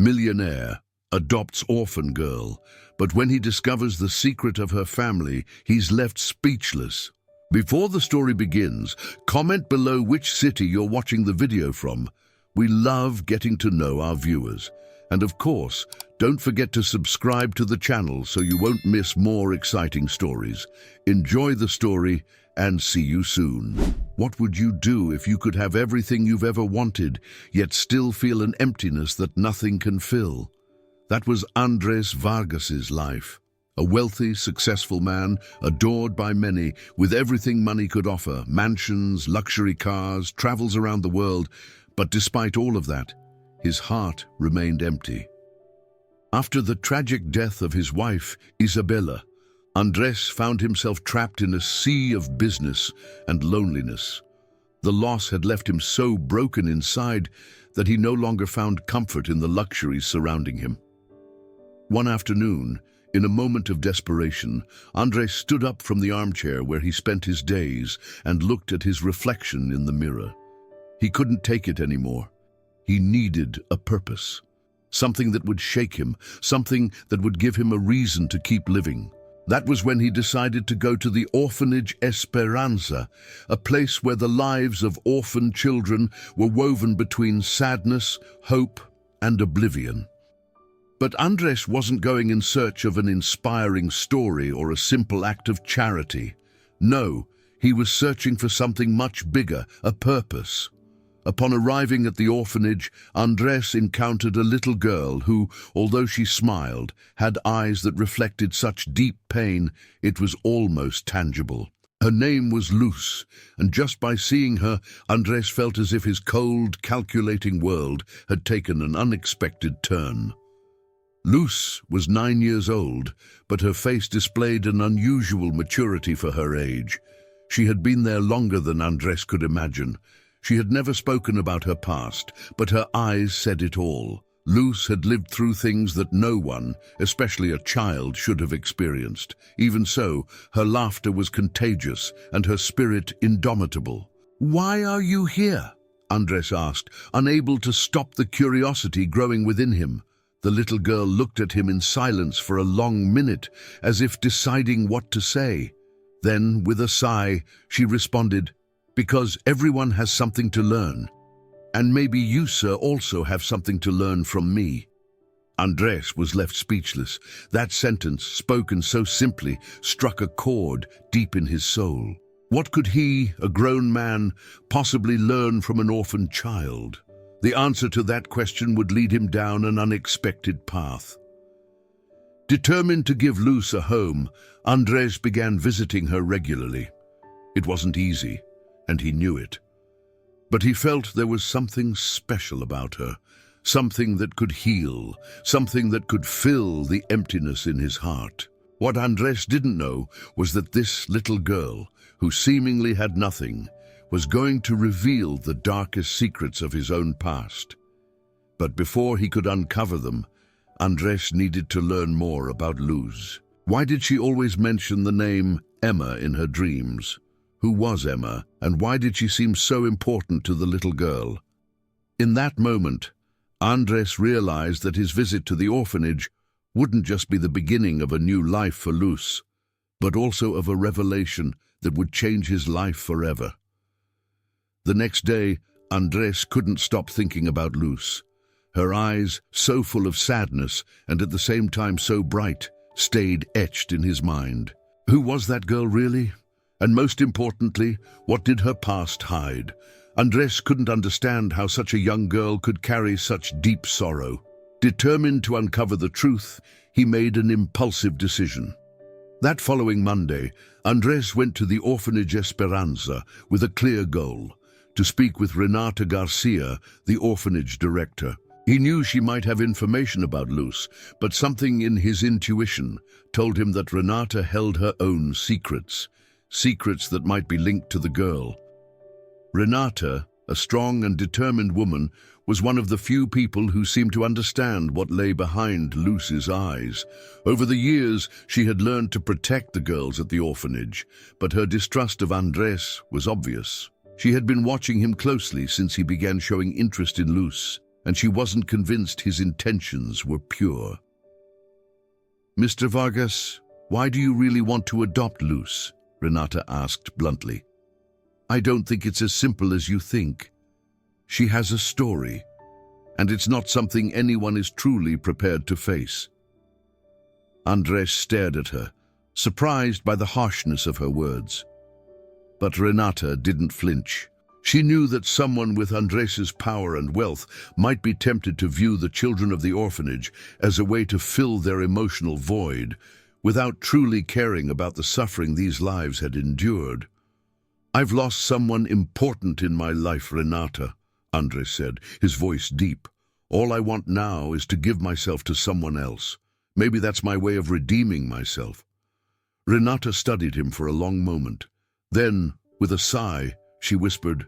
Millionaire adopts orphan girl, but when he discovers the secret of her family, he's left speechless. Before the story begins, comment below which city you're watching the video from. We love getting to know our viewers. And of course, don't forget to subscribe to the channel so you won't miss more exciting stories. Enjoy the story and see you soon. What would you do if you could have everything you've ever wanted, yet still feel an emptiness that nothing can fill? That was Andres Vargas's life. A wealthy, successful man, adored by many, with everything money could offer, mansions, luxury cars, travels around the world. But despite all of that, his heart remained empty. After the tragic death of his wife, Isabella, Andres found himself trapped in a sea of business and loneliness. The loss had left him so broken inside that he no longer found comfort in the luxuries surrounding him. One afternoon, in a moment of desperation, Andres stood up from the armchair where he spent his days and looked at his reflection in the mirror. He couldn't take it anymore. He needed a purpose, something that would shake him, something that would give him a reason to keep living. That was when he decided to go to the orphanage Esperanza, a place where the lives of orphan children were woven between sadness, hope, and oblivion. But Andres wasn't going in search of an inspiring story or a simple act of charity. No, he was searching for something much bigger, a purpose. Upon arriving at the orphanage, Andres encountered a little girl who, although she smiled, had eyes that reflected such deep pain it was almost tangible. Her name was Luz, and just by seeing her, Andres felt as if his cold, calculating world had taken an unexpected turn. Luz was 9 years old, but her face displayed an unusual maturity for her age. She had been there longer than Andres could imagine. She had never spoken about her past, but her eyes said it all. Luz had lived through things that no one, especially a child, should have experienced. Even so, her laughter was contagious and her spirit indomitable. "Why are you here?" Andres asked, unable to stop the curiosity growing within him. The little girl looked at him in silence for a long minute, as if deciding what to say. Then, with a sigh, she responded, "Because everyone has something to learn. And maybe you, sir, also have something to learn from me." Andres was left speechless. That sentence, spoken so simply, struck a chord deep in his soul. What could he, a grown man, possibly learn from an orphan child? The answer to that question would lead him down an unexpected path. Determined to give Luz a home, Andres began visiting her regularly. It wasn't easy, and he knew it. But he felt there was something special about her, something that could heal, something that could fill the emptiness in his heart. What Andres didn't know was that this little girl, who seemingly had nothing, was going to reveal the darkest secrets of his own past. But before he could uncover them, Andres needed to learn more about Luz. Why did she always mention the name Emma in her dreams? Who was Emma, and why did she seem so important to the little girl? In that moment, Andres realized that his visit to the orphanage wouldn't just be the beginning of a new life for Luz, but also of a revelation that would change his life forever. The next day, Andres couldn't stop thinking about Luz. Her eyes, so full of sadness and at the same time so bright, stayed etched in his mind. Who was that girl really? And most importantly, what did her past hide? Andres couldn't understand how such a young girl could carry such deep sorrow. Determined to uncover the truth, he made an impulsive decision. That following Monday, Andres went to the orphanage Esperanza with a clear goal: to speak with Renata Garcia, the orphanage director. He knew she might have information about Luz, but something in his intuition told him that Renata held her own secrets that might be linked to the girl. Renata, a strong and determined woman, was one of the few people who seemed to understand what lay behind Luz's eyes. Over the years, she had learned to protect the girls at the orphanage, but her distrust of Andres was obvious. She had been watching him closely since he began showing interest in Luz. and she wasn't convinced his intentions were pure. "Mr. Vargas, why do you really want to adopt Luz?" Renata asked bluntly. "I don't think it's as simple as you think. She has a story, and it's not something anyone is truly prepared to face." Andres stared at her, surprised by the harshness of her words. But Renata didn't flinch. She knew that someone with Andres's power and wealth might be tempted to view the children of the orphanage as a way to fill their emotional void, without truly caring about the suffering these lives had endured. "I've lost someone important in my life, Renata," Andres said, his voice deep. "All I want now is to give myself to someone else. Maybe that's my way of redeeming myself." Renata studied him for a long moment. Then, with a sigh, she whispered,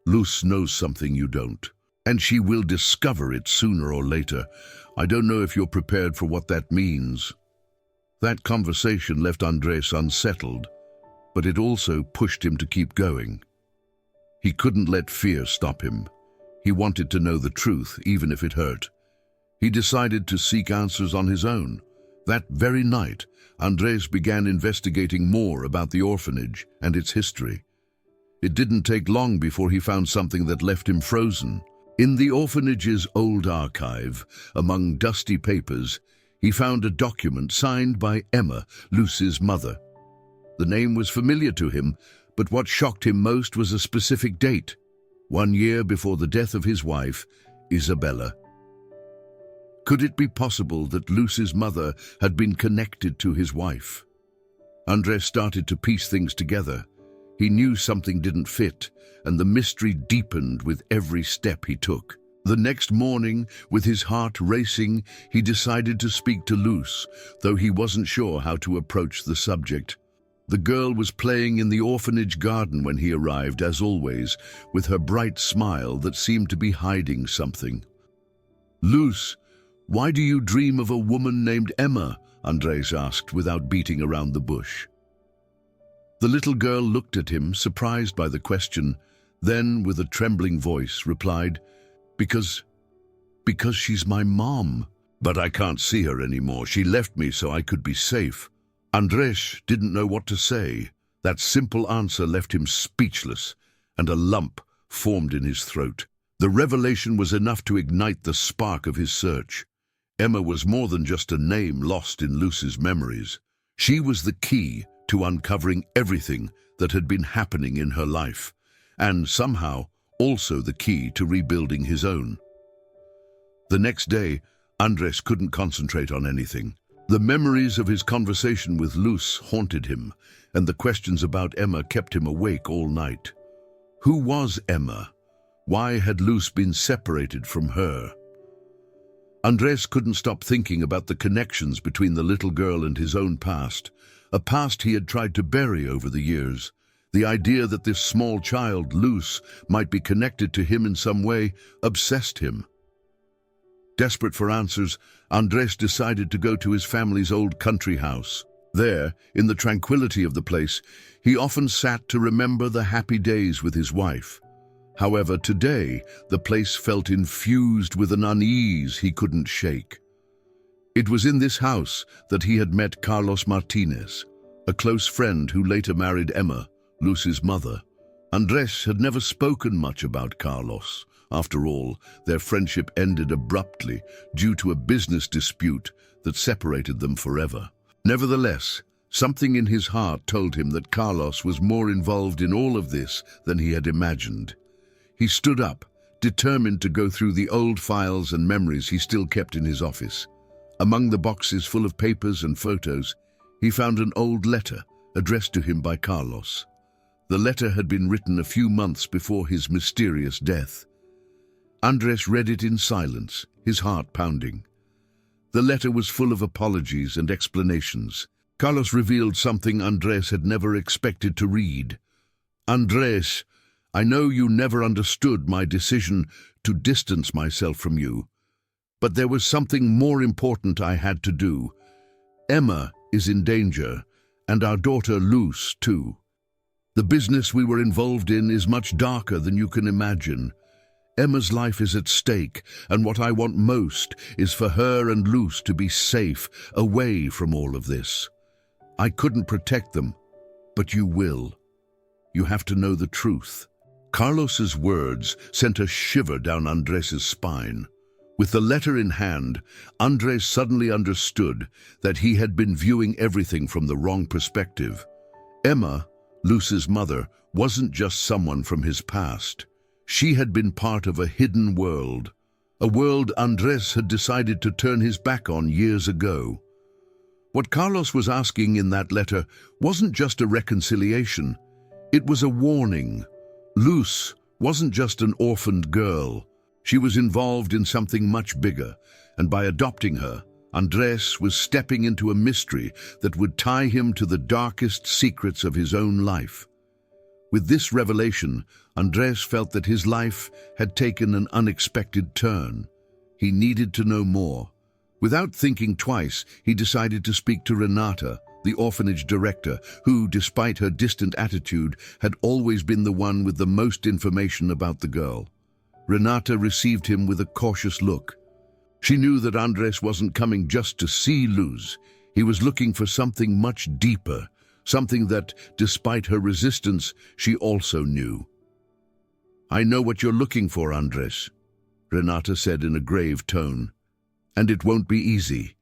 "Luz knows something you don't, and she will discover it sooner or later. I don't know if you're prepared for what that means." That conversation left Andres unsettled, but it also pushed him to keep going. He couldn't let fear stop him. He wanted to know the truth, even if it hurt. He decided to seek answers on his own. That very night, Andres began investigating more about the orphanage and its history. It didn't take long before he found something that left him frozen. In the orphanage's old archive, among dusty papers, he found a document signed by Emma, Luz's mother. The name was familiar to him, but what shocked him most was a specific date, 1 year before the death of his wife, Isabella. Could it be possible that Luz's mother had been connected to his wife? Andres started to piece things together. He knew something didn't fit, and the mystery deepened with every step he took. The next morning, with his heart racing, he decided to speak to Luz, though he wasn't sure how to approach the subject. The girl was playing in the orphanage garden when he arrived, as always, with her bright smile that seemed to be hiding something. "Luz, why do you dream of a woman named Emma?" Andres asked, without beating around the bush. The little girl looked at him, surprised by the question, then, with a trembling voice, replied, Because she's my mom. But I can't see her anymore. She left me so I could be safe." Andres didn't know what to say. That simple answer left him speechless, and a lump formed in his throat. The revelation was enough to ignite the spark of his search. Emma was more than just a name lost in Luz's memories. She was the key to uncovering everything that had been happening in her life, and somehow also the key to rebuilding his own. The next day, Andres couldn't concentrate on anything. The memories of his conversation with Luz haunted him, and the questions about Emma kept him awake all night. Who was Emma? Why had Luz been separated from her? Andres couldn't stop thinking about the connections between the little girl and his own past, a past he had tried to bury over the years. The idea that this small child, Luz, might be connected to him in some way obsessed him. Desperate for answers, Andres decided to go to his family's old country house. There, in the tranquility of the place, he often sat to remember the happy days with his wife. However, today, the place felt infused with an unease he couldn't shake. It was in this house that he had met Carlos Martinez, a close friend who later married Emma, Luz's mother. Andres had never spoken much about Carlos. After all, their friendship ended abruptly due to a business dispute that separated them forever. Nevertheless, something in his heart told him that Carlos was more involved in all of this than he had imagined. He stood up, determined to go through the old files and memories he still kept in his office. Among the boxes full of papers and photos, he found an old letter addressed to him by Carlos. The letter had been written a few months before his mysterious death. Andres read it in silence, his heart pounding. The letter was full of apologies and explanations. Carlos revealed something Andres had never expected to read. "Andres, I know you never understood my decision to distance myself from you, but there was something more important I had to do. Emma is in danger, and our daughter Luz too. The business we were involved in is much darker than you can imagine. Emma's life is at stake, and what I want most is for her and Luz to be safe, away from all of this. I couldn't protect them, but you will. You have to know the truth." Carlos's words sent a shiver down Andrés' spine. With the letter in hand, Andrés suddenly understood that he had been viewing everything from the wrong perspective. Emma, Luz's mother, wasn't just someone from his past. She had been part of a hidden world, a world Andrés had decided to turn his back on years ago. What Carlos was asking in that letter wasn't just a reconciliation, it was a warning. Luz wasn't just an orphaned girl. She was involved in something much bigger, and by adopting her, Andrés was stepping into a mystery that would tie him to the darkest secrets of his own life. With this revelation, Andrés felt that his life had taken an unexpected turn. He needed to know more. Without thinking twice, he decided to speak to Renata, the orphanage director, who, despite her distant attitude, had always been the one with the most information about the girl. Renata received him with a cautious look. She knew that Andrés wasn't coming just to see Luz. He was looking for something much deeper, something that, despite her resistance, she also knew. "I know what you're looking for, Andrés," Renata said in a grave tone. "And it won't be easy.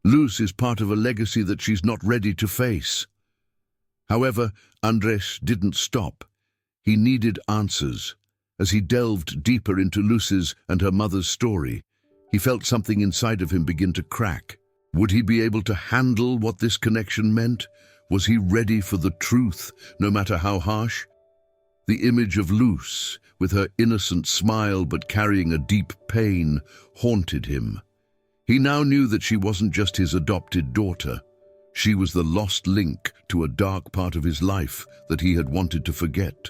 Luz is part of a legacy that she's not ready to face." However, Andrés didn't stop. He needed answers. As he delved deeper into Luz's and her mother's story, he felt something inside of him begin to crack. Would he be able to handle what this connection meant? Was he ready for the truth, no matter how harsh? The image of Luz, with her innocent smile but carrying a deep pain, haunted him. He now knew that she wasn't just his adopted daughter. She was the lost link to a dark part of his life that he had wanted to forget.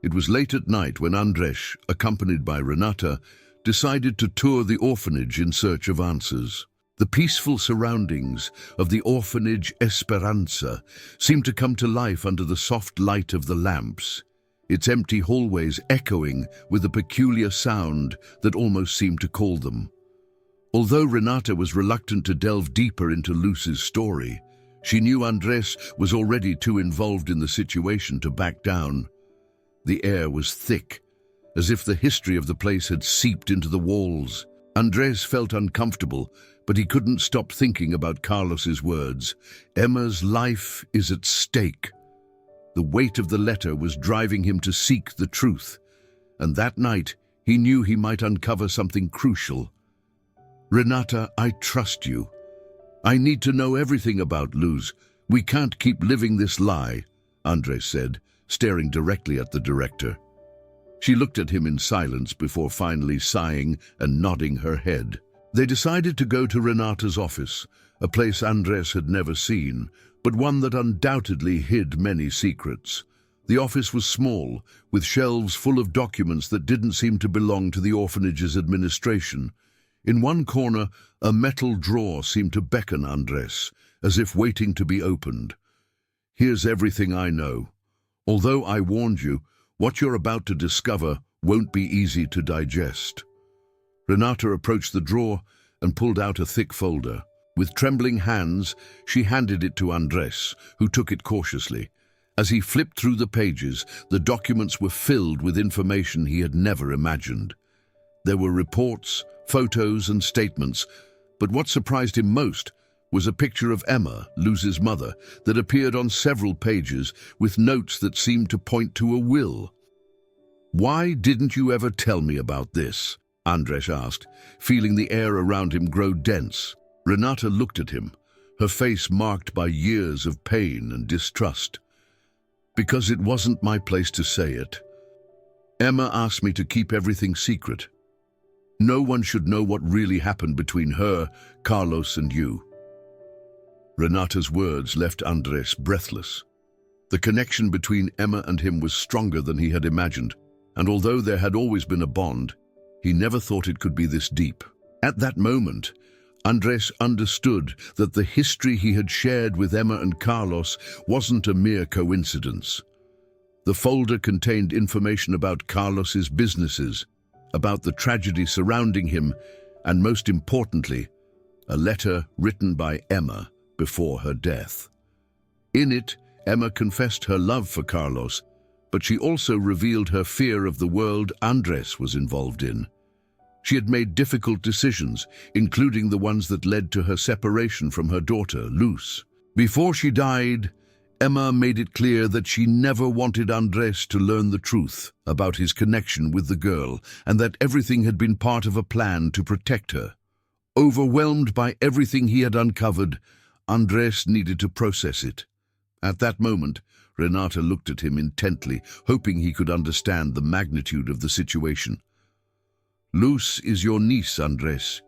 It was late at night when Andrés, accompanied by Renata, decided to tour the orphanage in search of answers. The peaceful surroundings of the orphanage Esperanza seemed to come to life under the soft light of the lamps, its empty hallways echoing with a peculiar sound that almost seemed to call them. Although Renata was reluctant to delve deeper into Luz's story, she knew Andrés was already too involved in the situation to back down. The air was thick, as if the history of the place had seeped into the walls. Andrés felt uncomfortable, but he couldn't stop thinking about Carlos's words. Emma's life is at stake. The weight of the letter was driving him to seek the truth, and that night he knew he might uncover something crucial. "Renata, I trust you. I need to know everything about Luz. We can't keep living this lie," Andrés said, staring directly at the director. She looked at him in silence before finally sighing and nodding her head. They decided to go to Renata's office, a place Andrés had never seen, but one that undoubtedly hid many secrets. The office was small, with shelves full of documents that didn't seem to belong to the orphanage's administration. In one corner, a metal drawer seemed to beckon Andrés, as if waiting to be opened. "Here's everything I know. Although I warned you, what you're about to discover won't be easy to digest." Renata approached the drawer and pulled out a thick folder. With trembling hands, she handed it to Andrés, who took it cautiously. As he flipped through the pages, the documents were filled with information he had never imagined. There were reports, photos, and statements, but what surprised him most was a picture of Emma, Luz's mother, that appeared on several pages with notes that seemed to point to a will. "Why didn't you ever tell me about this?" Andrés asked, feeling the air around him grow dense. Renata looked at him, her face marked by years of pain and distrust. "Because it wasn't my place to say it. Emma asked me to keep everything secret. No one should know what really happened between her, Carlos, and you." Renata's words left Andrés breathless. The connection between Emma and him was stronger than he had imagined, and although there had always been a bond, he never thought it could be this deep. At that moment, Andrés understood that the history he had shared with Emma and Carlos wasn't a mere coincidence. The folder contained information about Carlos's businesses, about the tragedy surrounding him, and most importantly, a letter written by Emma before her death. In it, Emma confessed her love for Carlos, but she also revealed her fear of the world Andres was involved in. She had made difficult decisions, including the ones that led to her separation from her daughter, Luz. Before she died, Emma made it clear that she never wanted Andres to learn the truth about his connection with the girl, and that everything had been part of a plan to protect her. Overwhelmed by everything he had uncovered, Andres needed to process it. At that moment, Renata looked at him intently, hoping he could understand the magnitude of the situation. "Luz is your niece, Andres.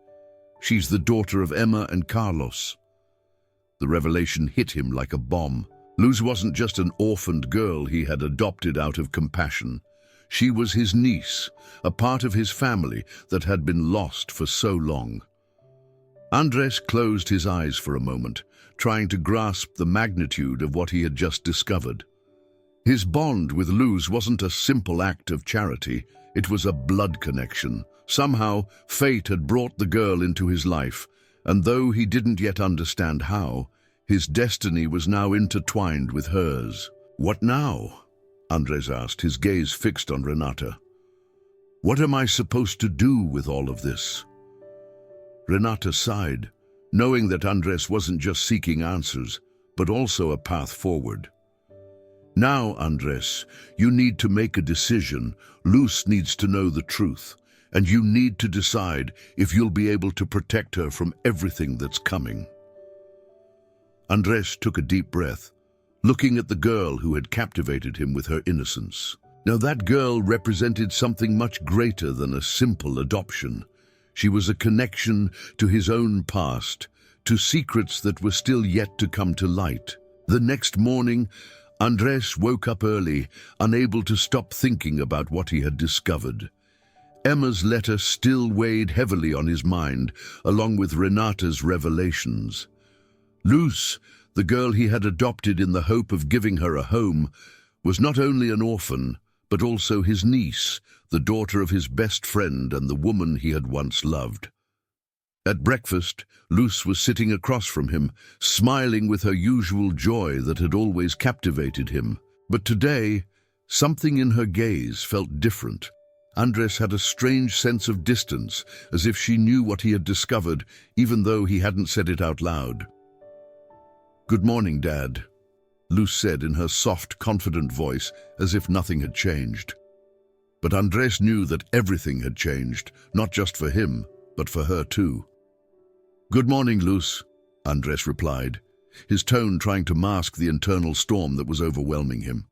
She's the daughter of Emma and Carlos." The revelation hit him like a bomb. Luz wasn't just an orphaned girl he had adopted out of compassion. She was his niece, a part of his family that had been lost for so long. Andres closed his eyes for a moment, trying to grasp the magnitude of what he had just discovered. His bond with Luz wasn't a simple act of charity, it was a blood connection. Somehow, fate had brought the girl into his life, and though he didn't yet understand how, his destiny was now intertwined with hers. "What now?" Andres asked, his gaze fixed on Renata. "What am I supposed to do with all of this?" Renata sighed, knowing that Andres wasn't just seeking answers, but also a path forward. "Now, Andres, you need to make a decision. Luz needs to know the truth, and you need to decide if you'll be able to protect her from everything that's coming." Andres took a deep breath, looking at the girl who had captivated him with her innocence. Now that girl represented something much greater than a simple adoption. She was a connection to his own past, to secrets that were still yet to come to light. The next morning, Andres woke up early, unable to stop thinking about what he had discovered. Emma's letter still weighed heavily on his mind, along with Renata's revelations. Luz, the girl he had adopted in the hope of giving her a home, was not only an orphan, but also his niece, the daughter of his best friend and the woman he had once loved. At breakfast, Luz was sitting across from him, smiling with her usual joy that had always captivated him. But today, something in her gaze felt different. Andres had a strange sense of distance, as if she knew what he had discovered, even though he hadn't said it out loud. "Good morning, Dad," Luz said in her soft, confident voice, as if nothing had changed. But Andres knew that everything had changed, not just for him, but for her too. "Good morning, Luz," Andres replied, his tone trying to mask the internal storm that was overwhelming him.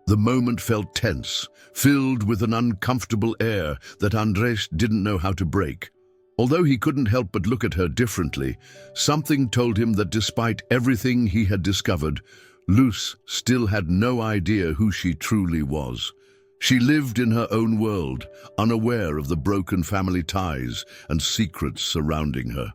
The moment felt tense, filled with an uncomfortable air that Andres didn't know how to break. Although he couldn't help but look at her differently, something told him that despite everything he had discovered, Luz still had no idea who she truly was. She lived in her own world, unaware of the broken family ties and secrets surrounding her.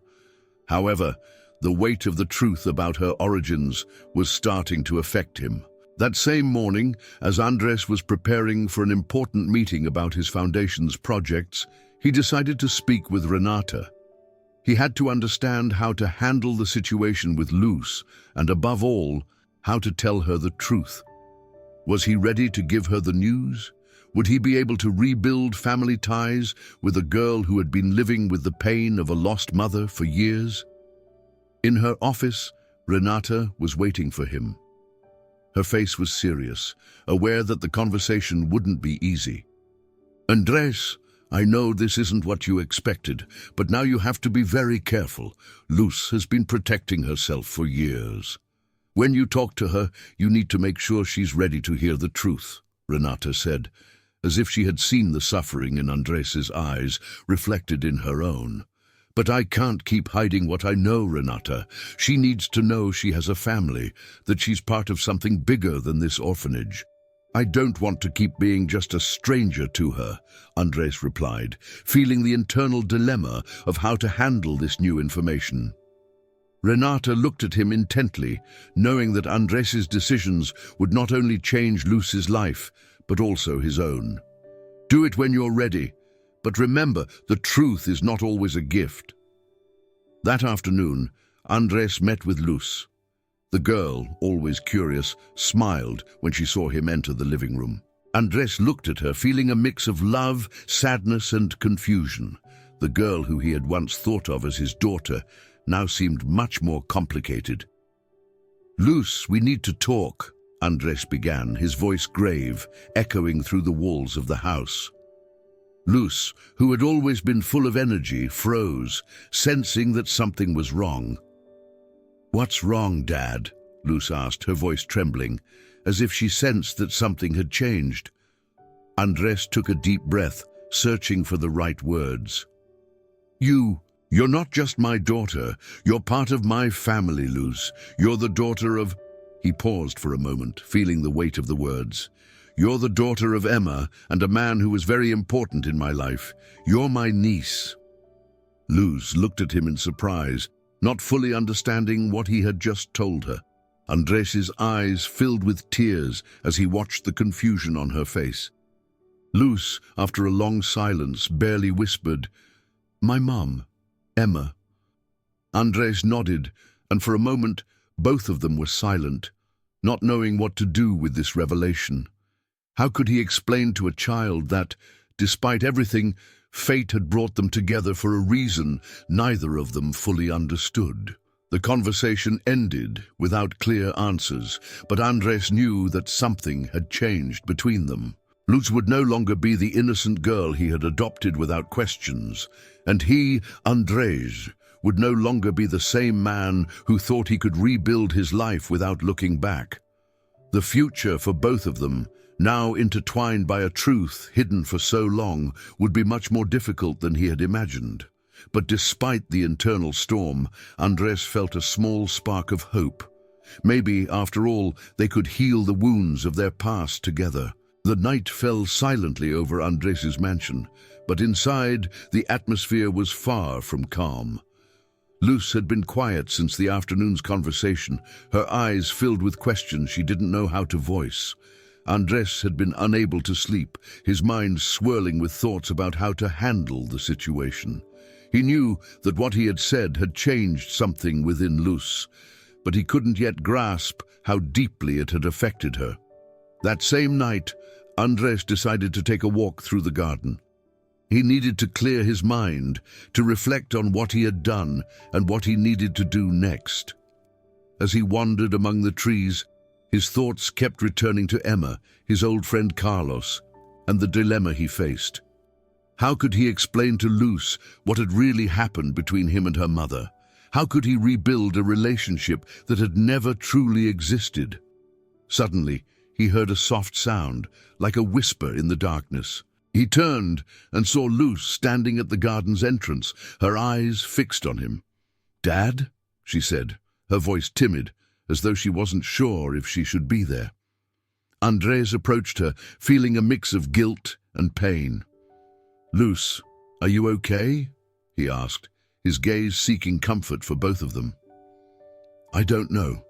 However, the weight of the truth about her origins was starting to affect him. That same morning, as Andres was preparing for an important meeting about his foundation's projects, he decided to speak with Renata. He had to understand how to handle the situation with Luz, and above all, how to tell her the truth. Was he ready to give her the news? Would he be able to rebuild family ties with a girl who had been living with the pain of a lost mother for years? In her office, Renata was waiting for him. Her face was serious, aware that the conversation wouldn't be easy. "Andres, I know this isn't what you expected, but now you have to be very careful. Luz has been protecting herself for years. When you talk to her, you need to make sure she's ready to hear the truth," Renata said, as if she had seen the suffering in Andres's eyes reflected in her own. "But I can't keep hiding what I know, Renata. She needs to know she has a family, that she's part of something bigger than this orphanage." "I don't want to keep being just a stranger to her," Andres replied, feeling the internal dilemma of how to handle this new information. Renata looked at him intently, knowing that Andres's decisions would not only change Luz's life, but also his own. Do it when you're ready, but remember, the truth is not always a gift. That afternoon, Andres met with Luz. The girl, always curious, smiled when she saw him enter the living room. Andres looked at her, feeling a mix of love, sadness, and confusion. The girl who he had once thought of as his daughter now seemed much more complicated. "Luz, we need to talk," Andres began, his voice grave, echoing through the walls of the house. Luz, who had always been full of energy, froze, sensing that something was wrong. "What's wrong, Dad?" Luz asked, her voice trembling, as if she sensed that something had changed. Andres took a deep breath, searching for the right words. You're not just my daughter. You're part of my family, Luz. You're the daughter of..." He paused for a moment, feeling the weight of the words. "You're the daughter of Emma and a man who was very important in my life. You're my niece." Luz looked at him in surprise, not fully understanding what he had just told her. Andres's eyes filled with tears as he watched the confusion on her face. Luz, after a long silence, barely whispered, "My mum, Emma." Andres nodded, and for a moment both of them were silent, not knowing what to do with this revelation. How could he explain to a child that, despite everything, fate had brought them together for a reason neither of them fully understood? The conversation ended without clear answers, but Andres knew that something had changed between them. Luz would no longer be the innocent girl he had adopted without questions, and he, Andres, would no longer be the same man who thought he could rebuild his life without looking back. The future for both of them, now intertwined by a truth hidden for so long, would be much more difficult than he had imagined. But despite the internal storm, Andres felt a small spark of hope. Maybe, after all, they could heal the wounds of their past together. The night fell silently over Andres's mansion, but inside, the atmosphere was far from calm. Luz had been quiet since the afternoon's conversation, her eyes filled with questions she didn't know how to voice. Andres had been unable to sleep, his mind swirling with thoughts about how to handle the situation. He knew that what he had said had changed something within Luz, but he couldn't yet grasp how deeply it had affected her. That same night, Andres decided to take a walk through the garden. He needed to clear his mind, to reflect on what he had done and what he needed to do next. As he wandered among the trees, his thoughts kept returning to Emma, his old friend Carlos, and the dilemma he faced. How could he explain to Luz what had really happened between him and her mother? How could he rebuild a relationship that had never truly existed? Suddenly, he heard a soft sound, like a whisper in the darkness. He turned and saw Luz standing at the garden's entrance, her eyes fixed on him. "Dad?" she said, her voice timid, as though she wasn't sure if she should be there. Andres approached her, feeling a mix of guilt and pain. "Luz, are you okay?" he asked, his gaze seeking comfort for both of them. "I don't know,"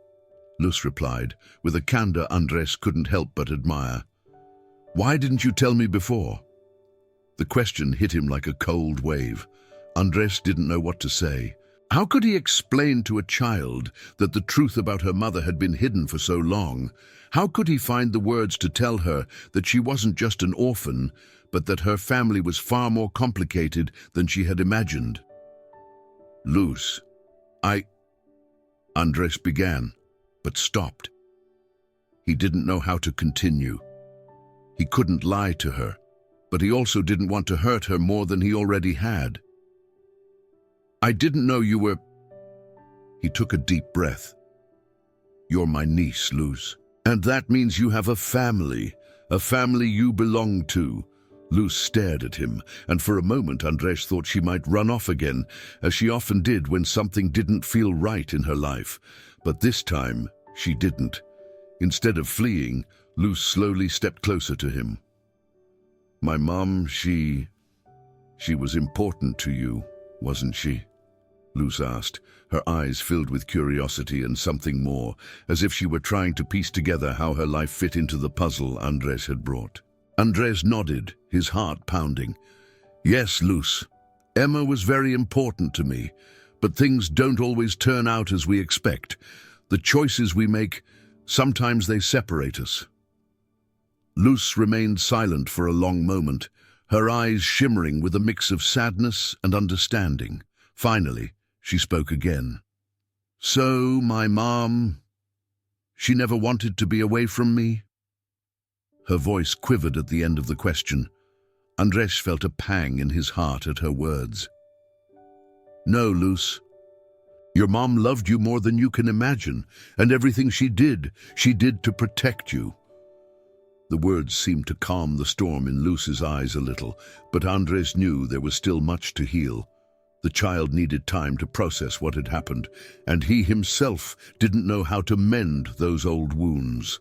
Luz replied, with a candor Andres couldn't help but admire. "Why didn't you tell me before?" The question hit him like a cold wave. Andres didn't know what to say. How could he explain to a child that the truth about her mother had been hidden for so long? How could he find the words to tell her that she wasn't just an orphan, but that her family was far more complicated than she had imagined? "Luz, Andres began, but stopped. He didn't know how to continue. He couldn't lie to her, but he also didn't want to hurt her more than he already had. "I didn't know you were..." He took a deep breath. "You're my niece, Luz. And that means you have a family you belong to." Luz stared at him, and for a moment Andres thought she might run off again, as she often did when something didn't feel right in her life. But this time, she didn't. Instead of fleeing, Luz slowly stepped closer to him. "My mom, she was important to you, wasn't she?" Luz asked, her eyes filled with curiosity and something more, as if she were trying to piece together how her life fit into the puzzle Andres had brought. Andres nodded, his heart pounding. Yes, Luz. Emma was very important to me, but things don't always turn out as we expect. The choices we make, sometimes they separate us. Luz remained silent for a long moment, her eyes shimmering with a mix of sadness and understanding. Finally, she spoke again. So, my mom, she never wanted to be away from me? Her voice quivered at the end of the question. Andres felt a pang in his heart at her words. No, Luz. Your mom loved you more than you can imagine, and everything she did to protect you. The words seemed to calm the storm in Luz's eyes a little, but Andres knew there was still much to heal. The child needed time to process what had happened, and he himself didn't know how to mend those old wounds.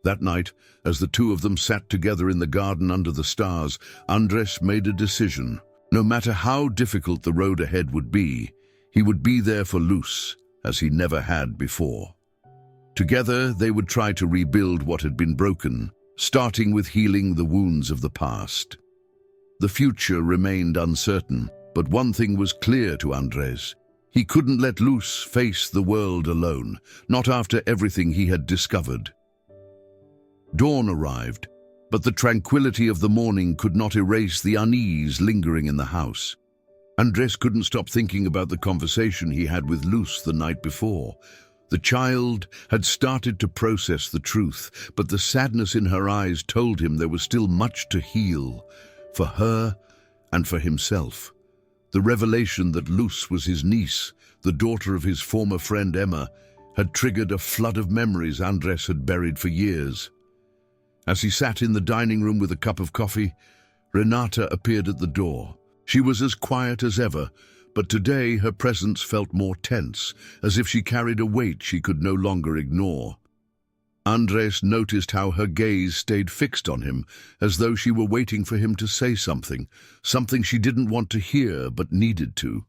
That night, as the two of them sat together in the garden under the stars, Andres made a decision. No matter how difficult the road ahead would be, he would be there for Luz, as he never had before. Together, they would try to rebuild what had been broken, starting with healing the wounds of the past. The future remained uncertain, but one thing was clear to Andres. He couldn't let Luz face the world alone, not after everything he had discovered. Dawn arrived, but the tranquility of the morning could not erase the unease lingering in the house. Andres couldn't stop thinking about the conversation he had with Luz the night before. The child had started to process the truth, but the sadness in her eyes told him there was still much to heal, for her and for himself. The revelation that Luz was his niece, the daughter of his former friend Emma, had triggered a flood of memories Andres had buried for years. As he sat in the dining room with a cup of coffee, Renata appeared at the door. She was as quiet as ever, but today her presence felt more tense, as if she carried a weight she could no longer ignore. Andres noticed how her gaze stayed fixed on him, as though she were waiting for him to say something she didn't want to hear but needed to.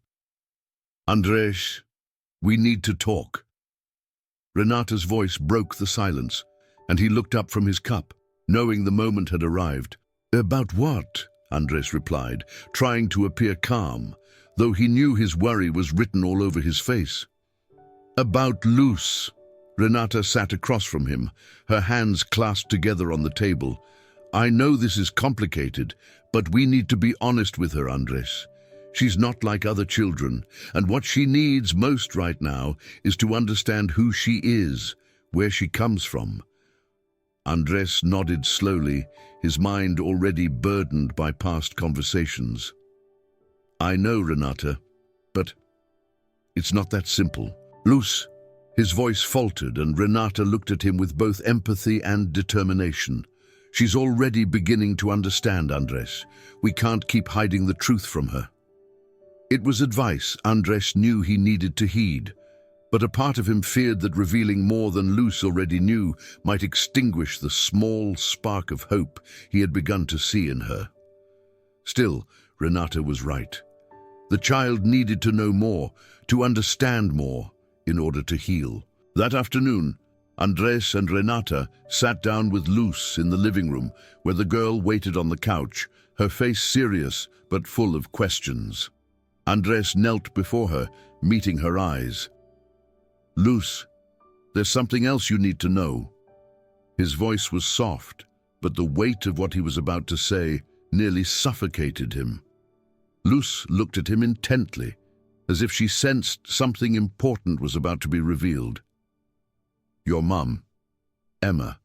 Andres, we need to talk. Renata's voice broke the silence, and he looked up from his cup, knowing the moment had arrived. About what? Andres replied, trying to appear calm, though he knew his worry was written all over his face. About Luz. Renata sat across from him, her hands clasped together on the table. I know this is complicated, but we need to be honest with her, Andres. She's not like other children, and what she needs most right now is to understand who she is, where she comes from. Andres nodded slowly, his mind already burdened by past conversations. I know, Renata, but it's not that simple. Luz. His voice faltered, and Renata looked at him with both empathy and determination. She's already beginning to understand, Andres. We can't keep hiding the truth from her. It was advice Andres knew he needed to heed, but a part of him feared that revealing more than Luz already knew might extinguish the small spark of hope he had begun to see in her. Still, Renata was right. The child needed to know more, to understand more, in order to heal. That afternoon, Andres and Renata sat down with Luz in the living room, where the girl waited on the couch, her face serious but full of questions. Andres knelt before her, meeting her eyes. Luz, there's something else you need to know. His voice was soft, but the weight of what he was about to say nearly suffocated him. Luz looked at him intently, as if she sensed something important was about to be revealed. Your mum, Emma.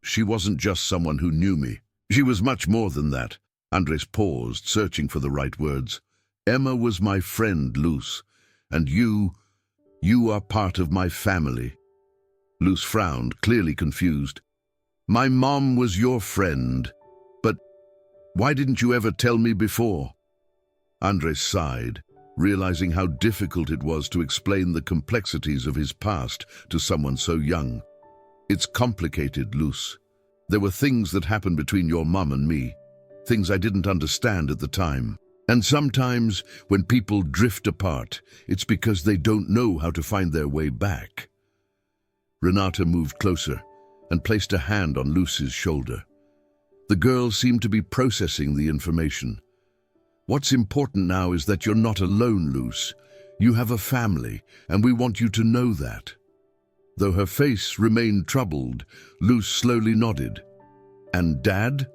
She wasn't just someone who knew me. She was much more than that. Andres paused, searching for the right words. Emma was my friend, Luz, and you are part of my family. Luz frowned, clearly confused. My mom was your friend, but why didn't you ever tell me before? Andres sighed, realizing how difficult it was to explain the complexities of his past to someone so young. It's complicated, Luz. There were things that happened between your mum and me, things I didn't understand at the time. And sometimes, when people drift apart, it's because they don't know how to find their way back. Renata moved closer and placed a hand on Luz's shoulder. The girl seemed to be processing the information. What's important now is that you're not alone, Luz. You have a family, and we want you to know that. Though her face remained troubled, Luz slowly nodded. And Dad?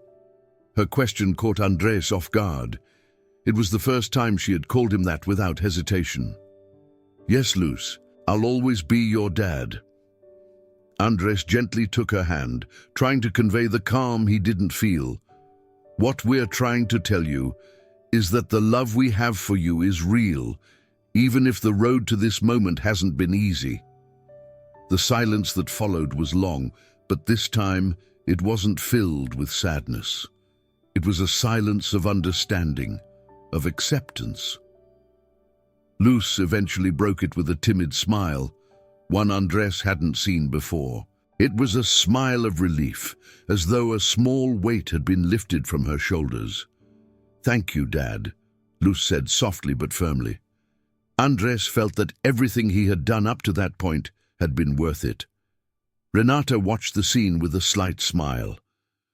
Her question caught Andres off guard. It was the first time she had called him that without hesitation. Yes, Luz, I'll always be your dad. Andres gently took her hand, trying to convey the calm he didn't feel. What we're trying to tell you is that the love we have for you is real, even if the road to this moment hasn't been easy. The silence that followed was long, but this time it wasn't filled with sadness. It was a silence of understanding, of acceptance. Luz eventually broke it with a timid smile, one Andres hadn't seen before. It was a smile of relief, as though a small weight had been lifted from her shoulders. Thank you, Dad, Luz said softly but firmly. Andres felt that everything he had done up to that point had been worth it. Renata watched the scene with a slight smile.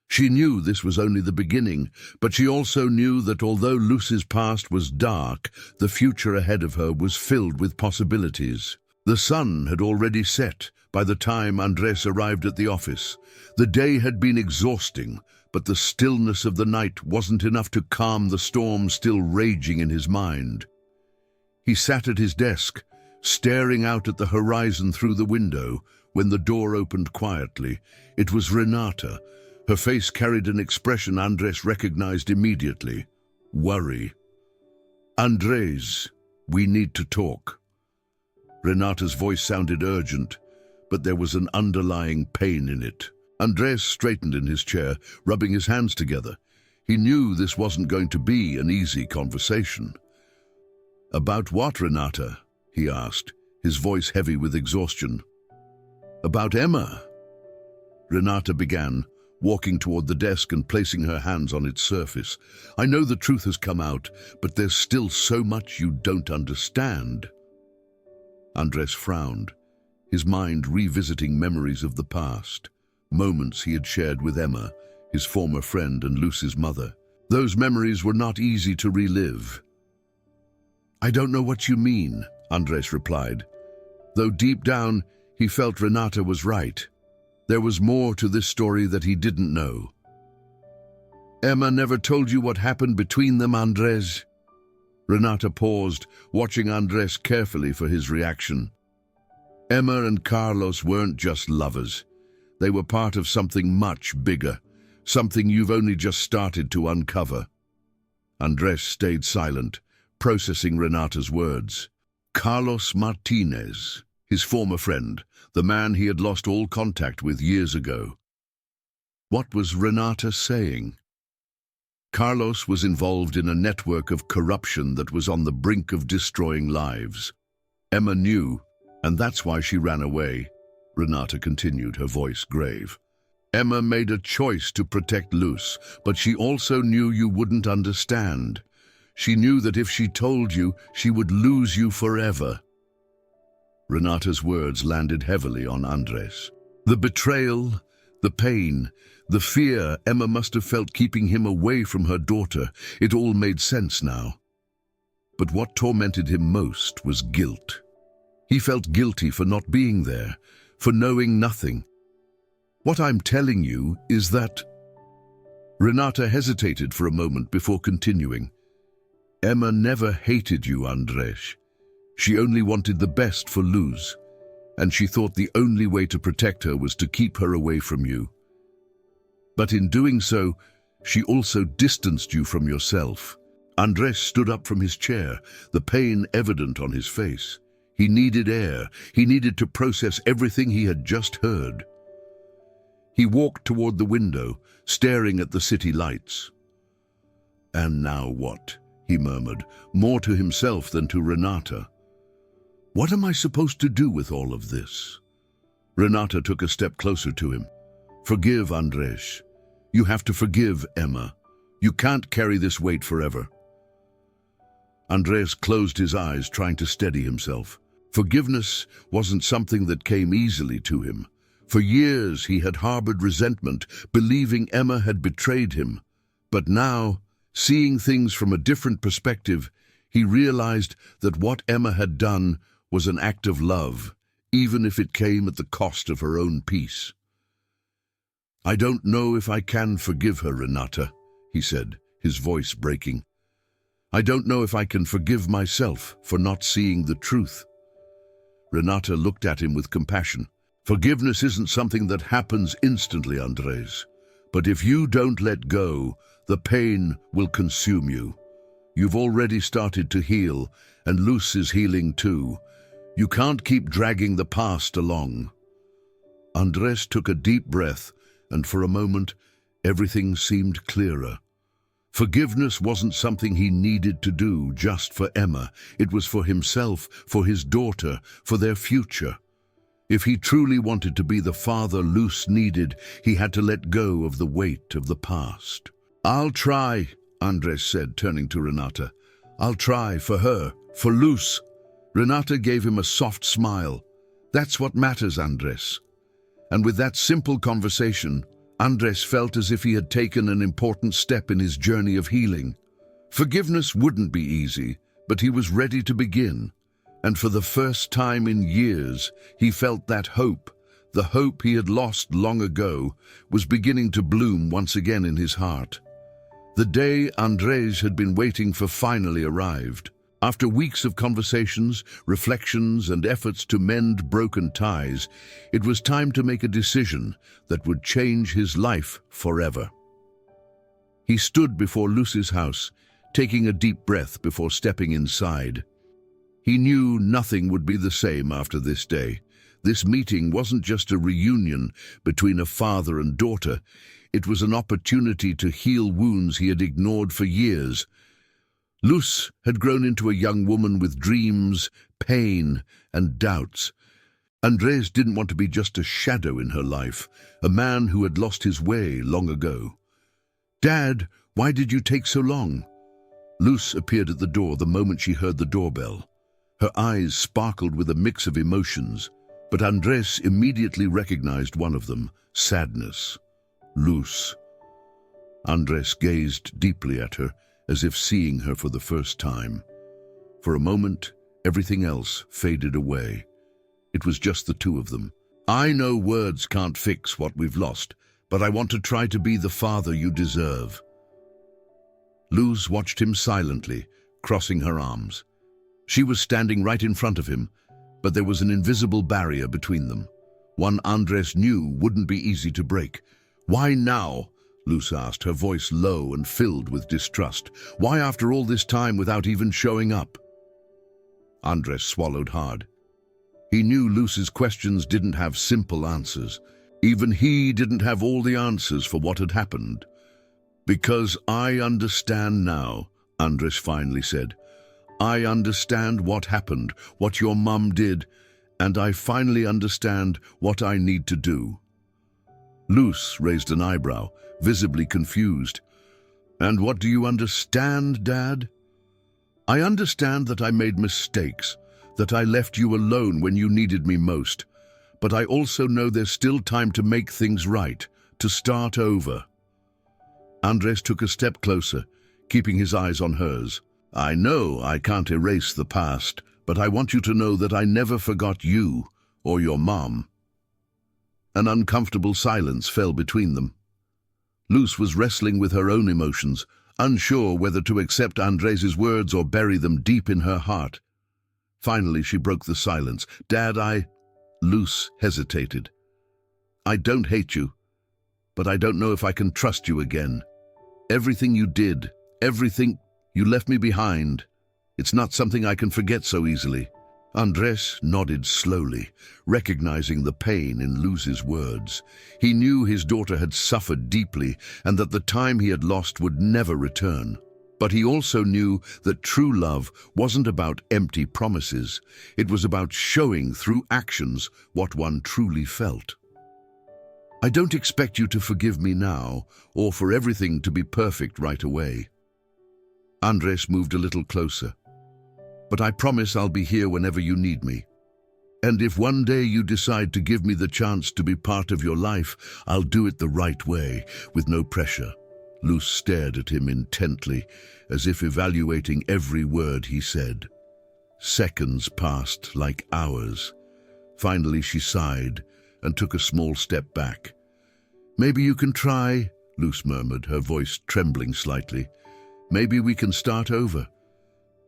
She knew this was only the beginning, but she also knew that although Luz's past was dark, the future ahead of her was filled with possibilities. The sun had already set by the time Andres arrived at the office. The day had been exhausting, but the stillness of the night wasn't enough to calm the storm still raging in his mind. He sat at his desk, staring out at the horizon through the window, when the door opened quietly. It was Renata. Her face carried an expression Andres recognized immediately: worry. Andres, we need to talk. Renata's voice sounded urgent, but there was an underlying pain in it. Andres straightened in his chair, rubbing his hands together. He knew this wasn't going to be an easy conversation. About what, Renata? He asked, his voice heavy with exhaustion. About Emma. Renata began, walking toward the desk and placing her hands on its surface. I know the truth has come out, but there's still so much you don't understand. Andres frowned, his mind revisiting memories of the past, moments he had shared with Emma, his former friend and Luz's mother. Those memories were not easy to relive. I don't know what you mean, Andres replied, though deep down he felt Renata was right. There was more to this story that he didn't know. Emma never told you what happened between them, Andres? Renata paused, watching Andres carefully for his reaction. Emma and Carlos weren't just lovers. They were part of something much bigger, something you've only just started to uncover. Andres stayed silent, processing Renata's words. Carlos Martinez, his former friend, the man he had lost all contact with years ago. What was Renata saying? Carlos was involved in a network of corruption that was on the brink of destroying lives. Emma knew, and that's why she ran away. Renata continued, her voice grave. Emma made a choice to protect Luz, but she also knew you wouldn't understand. She knew that if she told you, she would lose you forever. Renata's words landed heavily on Andres. The betrayal, the pain, the fear Emma must have felt keeping him away from her daughter, it all made sense now. But what tormented him most was guilt. He felt guilty for not being there, for knowing nothing. What I'm telling you is that... Renata hesitated for a moment before continuing. Emma never hated you, Andres. She only wanted the best for Luz, and she thought the only way to protect her was to keep her away from you. But in doing so, she also distanced you from yourself. Andres stood up from his chair, the pain evident on his face. He needed air. He needed to process everything he had just heard. He walked toward the window, staring at the city lights. And now what? He murmured, more to himself than to Renata. What am I supposed to do with all of this? Renata took a step closer to him. Forgive, Andres. You have to forgive Emma. You can't carry this weight forever. Andres closed his eyes, trying to steady himself. Forgiveness wasn't something that came easily to him. For years he had harbored resentment, believing Emma had betrayed him. But now, seeing things from a different perspective, he realized that what Emma had done was an act of love, even if it came at the cost of her own peace. "I don't know if I can forgive her, Renata," he said, his voice breaking. "I don't know if I can forgive myself for not seeing the truth." Renata looked at him with compassion. "Forgiveness isn't something that happens instantly, Andres. But if you don't let go, the pain will consume you. You've already started to heal, and Luz is healing too. You can't keep dragging the past along." Andres took a deep breath, and for a moment, everything seemed clearer. Forgiveness wasn't something he needed to do just for Emma. It was for himself, for his daughter, for their future. If he truly wanted to be the father Luz needed, he had to let go of the weight of the past. "I'll try," Andres said, turning to Renata. "I'll try for her, for Luz." Renata gave him a soft smile. "That's what matters, Andres." And with that simple conversation, Andres felt as if he had taken an important step in his journey of healing. Forgiveness wouldn't be easy, but he was ready to begin. And for the first time in years, he felt that hope, the hope he had lost long ago, was beginning to bloom once again in his heart. The day Andres had been waiting for finally arrived. After weeks of conversations, reflections, and efforts to mend broken ties, it was time to make a decision that would change his life forever. He stood before Luz's house, taking a deep breath before stepping inside. He knew nothing would be the same after this day. This meeting wasn't just a reunion between a father and daughter. It was an opportunity to heal wounds he had ignored for years. Luz had grown into a young woman with dreams, pain, and doubts. Andres didn't want to be just a shadow in her life, a man who had lost his way long ago. "Dad, why did you take so long?" Luz appeared at the door the moment she heard the doorbell. Her eyes sparkled with a mix of emotions, but Andres immediately recognized one of them: sadness. Luz. Andres gazed deeply at her, as if seeing her for the first time. For a moment, everything else faded away. It was just the two of them. "I know words can't fix what we've lost, but I want to try to be the father you deserve." Luz watched him silently, crossing her arms. She was standing right in front of him, but there was an invisible barrier between them. One Andres knew wouldn't be easy to break. "Why now?" Luz asked, her voice low and filled with distrust. "Why after all this time without even showing up?" Andres swallowed hard. He knew Luz's questions didn't have simple answers. Even he didn't have all the answers for what had happened. "Because I understand now," Andres finally said. "I understand what happened, what your mum did, and I finally understand what I need to do." Luz raised an eyebrow, visibly confused. "And what do you understand, Dad?" "I understand that I made mistakes, that I left you alone when you needed me most. But I also know there's still time to make things right, to start over." Andres took a step closer, keeping his eyes on hers. "I know I can't erase the past, but I want you to know that I never forgot you or your mom." An uncomfortable silence fell between them. Luz was wrestling with her own emotions, unsure whether to accept Andres's words or bury them deep in her heart. Finally, she broke the silence. "Dad, Luz hesitated. "I don't hate you, but I don't know if I can trust you again. Everything you did, everything you left me behind, it's not something I can forget so easily." Andres nodded slowly, recognizing the pain in Luz's words. He knew his daughter had suffered deeply and that the time he had lost would never return. But he also knew that true love wasn't about empty promises. It was about showing through actions what one truly felt. "I don't expect you to forgive me now, or for everything to be perfect right away." Andres moved a little closer. but I promise I'll be here whenever you need me. And if one day you decide to give me the chance to be part of your life, I'll do it the right way, with no pressure." Luce stared at him intently, as if evaluating every word he said. Seconds passed like hours. Finally she sighed and took a small step back. "Maybe you can try," Luce murmured, her voice trembling slightly. "Maybe we can start over.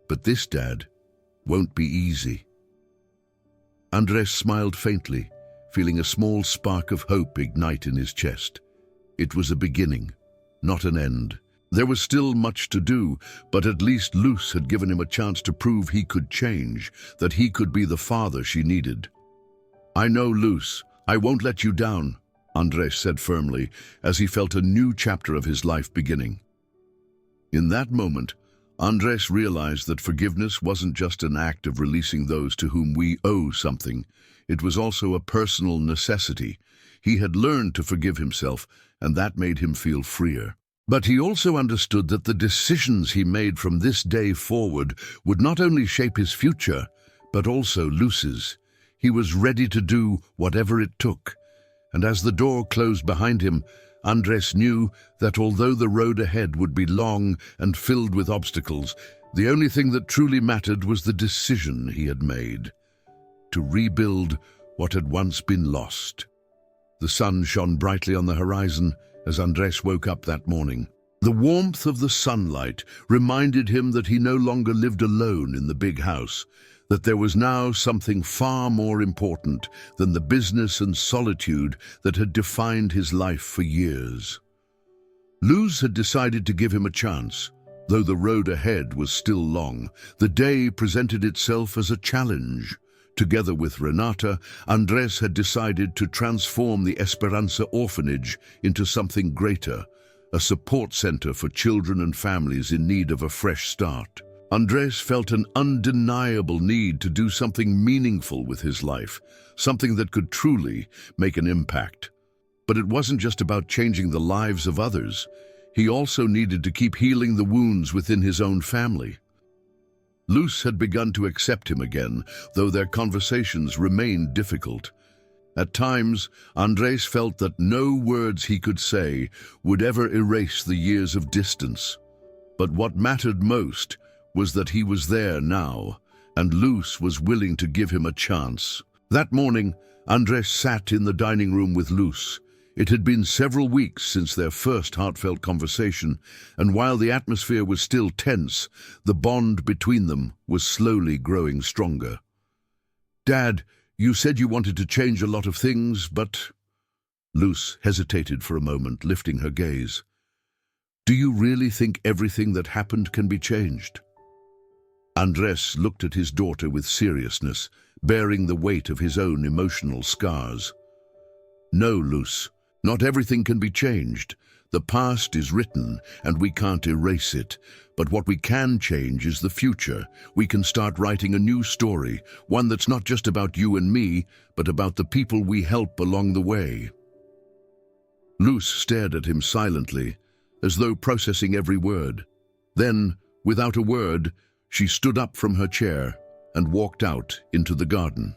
But this, Dad, won't be easy." Andres smiled faintly, feeling a small spark of hope ignite in his chest. It was a beginning, not an end. There was still much to do, but at least Luce had given him a chance to prove he could change, that he could be the father she needed. "I know, Luce. I won't let you down," Andres said firmly, as he felt a new chapter of his life beginning. In that moment, Andres realized that forgiveness wasn't just an act of releasing those to whom we owe something. It was also a personal necessity. He had learned to forgive himself, and that made him feel freer. But he also understood that the decisions he made from this day forward would not only shape his future, but also Luce's. He was ready to do whatever it took. And as the door closed behind him, Andres knew that although the road ahead would be long and filled with obstacles, the only thing that truly mattered was the decision he had made: to rebuild what had once been lost. The sun shone brightly on the horizon as Andres woke up that morning. The warmth of the sunlight reminded him that he no longer lived alone in the big house, that there was now something far more important than the business and solitude that had defined his life for years. Luz had decided to give him a chance. Though the road ahead was still long, the day presented itself as a challenge. Together with Renata, Andres had decided to transform the Esperanza orphanage into something greater, a support center for children and families in need of a fresh start. Andres felt an undeniable need to do something meaningful with his life, something that could truly make an impact. But it wasn't just about changing the lives of others. He also needed to keep healing the wounds within his own family. Luz had begun to accept him again, though their conversations remained difficult. At times, Andres felt that no words he could say would ever erase the years of distance. But what mattered most was that he was there now, and Luz was willing to give him a chance. That morning, Andres sat in the dining room with Luz. It had been several weeks since their first heartfelt conversation, and while the atmosphere was still tense, the bond between them was slowly growing stronger. "Dad, you said you wanted to change a lot of things, but—" Luz hesitated for a moment, lifting her gaze. "Do you really think everything that happened can be changed?" Andres looked at his daughter with seriousness, bearing the weight of his own emotional scars. "No, Luz. Not everything can be changed. The past is written, and we can't erase it. But what we can change is the future. We can start writing a new story, one that's not just about you and me, but about the people we help along the way." Luz stared at him silently, as though processing every word. Then, without a word, she stood up from her chair and walked out into the garden.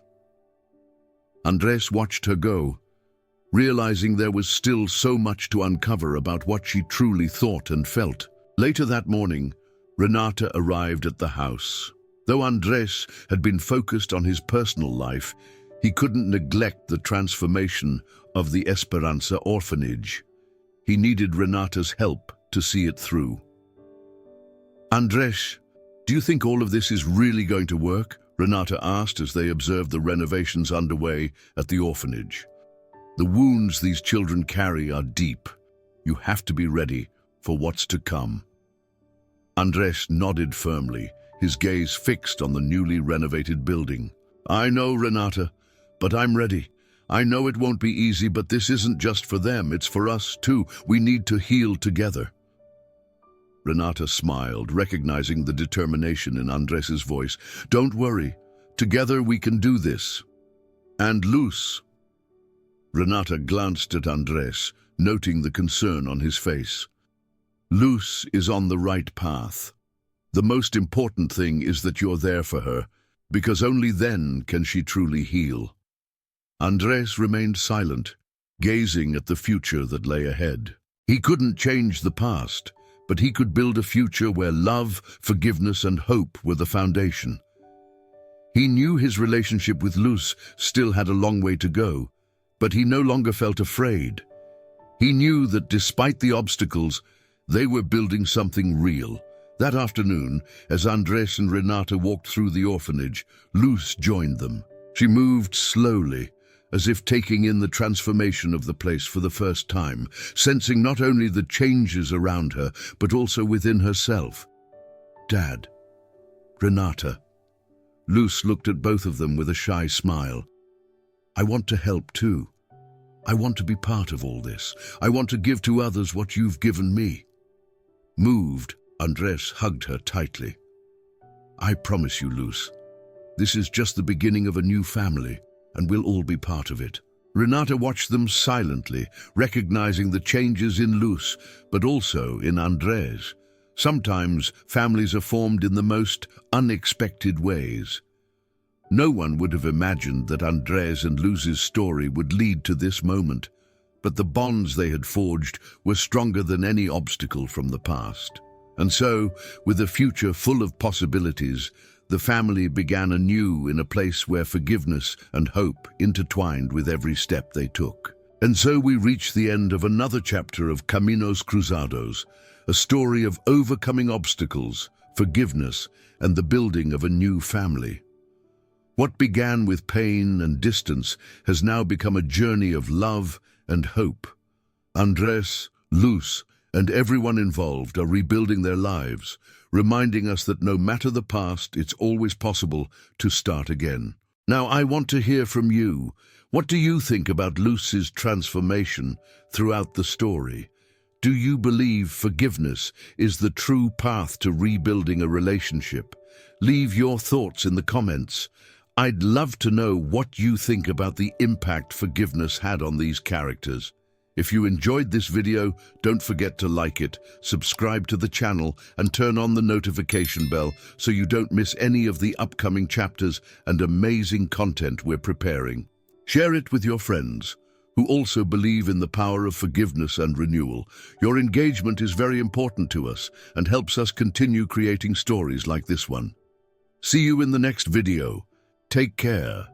Andres watched her go, realizing there was still so much to uncover about what she truly thought and felt. Later that morning, Renata arrived at the house. Though Andres had been focused on his personal life, he couldn't neglect the transformation of the Esperanza orphanage. He needed Renata's help to see it through. "Andres, do you think all of this is really going to work?" Renata asked as they observed the renovations underway at the orphanage. "The wounds these children carry are deep. You have to be ready for what's to come." Andres nodded firmly, his gaze fixed on the newly renovated building. "I know, Renata, but I'm ready. I know it won't be easy, but this isn't just for them, it's for us too. We need to heal together." Renata smiled, recognizing the determination in Andres's voice. "Don't worry. Together we can do this." "And Luz?" Renata glanced at Andres, noting the concern on his face. "Luz is on the right path. The most important thing is that you're there for her, because only then can she truly heal. Andres remained silent, gazing at the future that lay ahead. He couldn't change the past, but he could build a future where love, forgiveness, and hope were the foundation. He knew his relationship with Luz still had a long way to go, but he no longer felt afraid. He knew that despite the obstacles, they were building something real. That afternoon, as Andres and Renata walked through the orphanage, Luz joined them. She moved slowly, as if taking in the transformation of the place for the first time, sensing not only the changes around her, but also within herself. "Dad, Renata." Luz looked at both of them with a shy smile. "I want to help too. I want to be part of all this. I want to give to others what you've given me." Moved, Andres hugged her tightly. "I promise you, Luz, this is just the beginning of a new family, and we'll all be part of it." Renata watched them silently, recognizing the changes in Luz, but also in Andres. Sometimes families are formed in the most unexpected ways. No one would have imagined that Andres and Luz's story would lead to this moment, but the bonds they had forged were stronger than any obstacle from the past. And so, with a future full of possibilities, the family began anew in a place where forgiveness and hope intertwined with every step they took. And so we reach the end of another chapter of Caminos Cruzados, a story of overcoming obstacles, forgiveness, and the building of a new family. What began with pain and distance has now become a journey of love and hope. Andres, Luz, and everyone involved are rebuilding their lives, reminding us that no matter the past, it's always possible to start again. Now, I want to hear from you. What do you think about Luz's transformation throughout the story? Do you believe forgiveness is the true path to rebuilding a relationship? Leave your thoughts in the comments. I'd love to know what you think about the impact forgiveness had on these characters. If you enjoyed this video, don't forget to like it, subscribe to the channel, and turn on the notification bell so you don't miss any of the upcoming chapters and amazing content we're preparing. Share it with your friends who also believe in the power of forgiveness and renewal. Your engagement is very important to us and helps us continue creating stories like this one. See you in the next video. Take care.